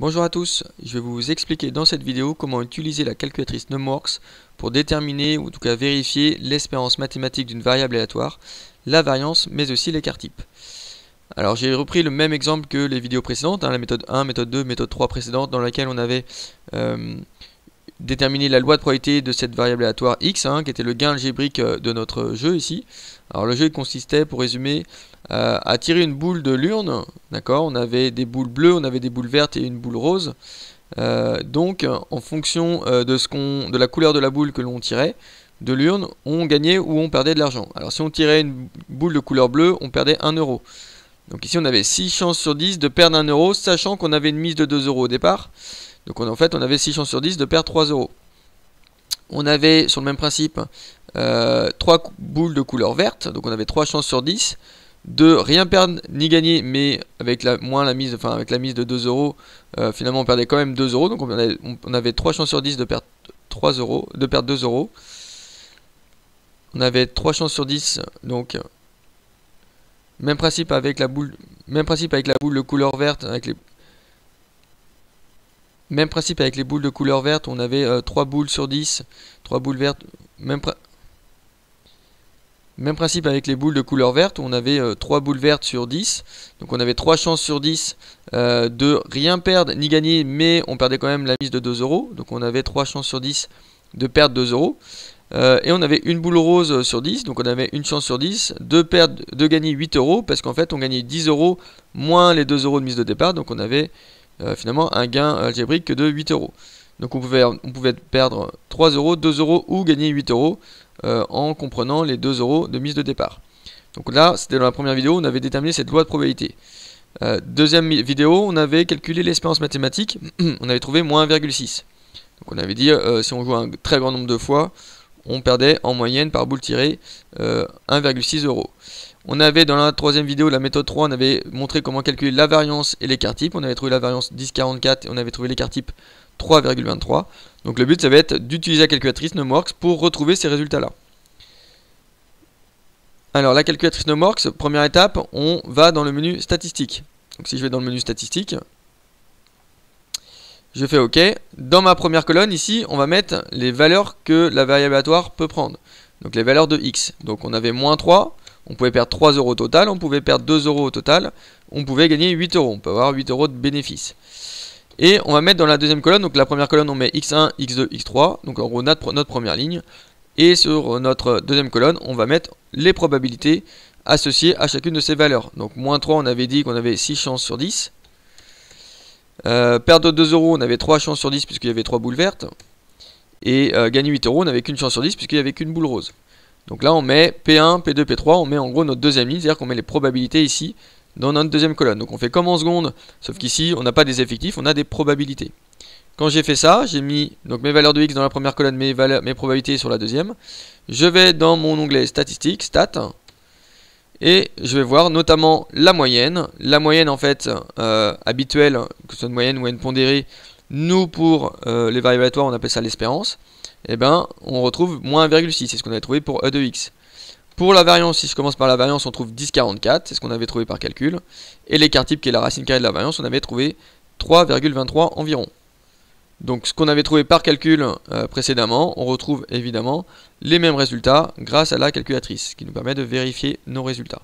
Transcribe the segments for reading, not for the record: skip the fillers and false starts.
Bonjour à tous, je vais vous expliquer dans cette vidéo comment utiliser la calculatrice Numworks pour déterminer ou en tout cas vérifier l'espérance mathématique d'une variable aléatoire, la variance mais aussi l'écart type. Alors j'ai repris le même exemple que les vidéos précédentes, la méthode 1, méthode 2, méthode 3 précédente dans laquelle on avait déterminé la loi de probabilité de cette variable aléatoire x, qui était le gain algébrique de notre jeu ici. Alors le jeu consistait, pour résumer, à tirer une boule de l'urne, d'accord. On avait des boules bleues, on avait des boules vertes et une boule rose. Donc en fonction de la couleur de la boule que l'on tirait de l'urne, on gagnait ou on perdait de l'argent. Alors si on tirait une boule de couleur bleue, on perdait 1 euro. Donc ici on avait 6 chances sur 10 de perdre 1 euro, sachant qu'on avait une mise de 2 euros au départ. Donc en fait on avait 6 chances sur 10 de perdre 3 euros. On avait sur le même principe 3 boules de couleur verte, donc on avait 3 chances sur 10 de rien perdre ni gagner, mais avec la mise de 2 euros, finalement on perdait quand même 2 euros, donc on avait 3 chances sur 10 de perdre 3 euros, de perdre 2 euros. On avait 3 chances sur 10, donc même principe avec la boule de couleur verte, même principe avec les boules de couleur verte, on avait 3 boules sur 10, 3 boules vertes, même principe avec les boules de couleur verte, on avait 3 boules vertes sur 10, donc on avait 3 chances sur 10 de rien perdre ni gagner, mais on perdait quand même la mise de 2 euros, donc on avait 3 chances sur 10 de perdre 2 euros. Et on avait une boule rose sur 10, donc on avait une chance sur 10 de gagner 8 euros, parce qu'en fait on gagnait 10 euros moins les 2 euros de mise de départ, donc on avait finalement un gain algébrique que de 8 euros. Donc on pouvait perdre 3 euros, 2 euros ou gagner 8 euros en comprenant les 2 euros de mise de départ. Donc là, c'était dans la première vidéo, on avait déterminé cette loi de probabilité. Deuxième vidéo, on avait calculé l'espérance mathématique, on avait trouvé moins 1,6. Donc on avait dit, si on joue un très grand nombre de fois, on perdait en moyenne par boule tirée 1,6 euros. On avait dans la troisième vidéo, la méthode 3, on avait montré comment calculer la variance et l'écart type. On avait trouvé la variance 10,44 et on avait trouvé l'écart type 3,23. Donc le but, ça va être d'utiliser la calculatrice Numworks pour retrouver ces résultats-là. Alors la calculatrice Numworks, première étape, on va dans le menu statistiques. Donc si je vais dans le menu statistiques, je fais OK. Dans ma première colonne, ici, on va mettre les valeurs que la variable aléatoire peut prendre. Donc les valeurs de x. Donc on avait moins 3, on pouvait perdre 3 euros au total, on pouvait perdre 2 euros au total, on pouvait gagner 8 euros. On peut avoir 8 euros de bénéfice. Et on va mettre dans la deuxième colonne, donc la première colonne, on met x1, x2, x3, donc en gros notre première ligne. Et sur notre deuxième colonne, on va mettre les probabilités associées à chacune de ces valeurs. Donc moins 3, on avait dit qu'on avait 6 chances sur 10. Perdre 2 euros, on avait 3 chances sur 10 puisqu'il y avait 3 boules vertes. Et gagner 8 euros, on n'avait qu'une chance sur 10 puisqu'il n'y avait qu'une boule rose. Donc là on met P1, P2, P3, on met en gros notre deuxième ligne, c'est-à-dire qu'on met les probabilités ici dans notre deuxième colonne. Donc on fait comme en seconde, sauf qu'ici on n'a pas des effectifs, on a des probabilités. Quand j'ai fait ça, j'ai mis donc mes valeurs de x dans la première colonne, mes probabilités sur la deuxième. Je vais dans mon onglet statistiques, stats, et je vais voir notamment la moyenne. La moyenne en fait habituelle, que ce soit une moyenne ou une pondérée, nous pour les variables aléatoires on appelle ça l'espérance. Et ben on retrouve moins 1,6, c'est ce qu'on avait trouvé pour E de x. Pour la variance, si je commence par la variance, on trouve 10,44, c'est ce qu'on avait trouvé par calcul. Et l'écart type qui est la racine carrée de la variance, on avait trouvé 3,23 environ. Donc ce qu'on avait trouvé par calcul précédemment, on retrouve évidemment les mêmes résultats grâce à la calculatrice, qui nous permet de vérifier nos résultats.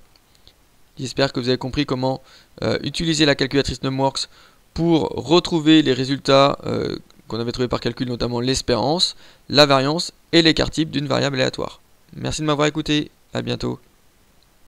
J'espère que vous avez compris comment utiliser la calculatrice Numworks pour retrouver les résultats qu'on avait trouvés par calcul, notamment l'espérance, la variance et l'écart type d'une variable aléatoire. Merci de m'avoir écouté, à bientôt.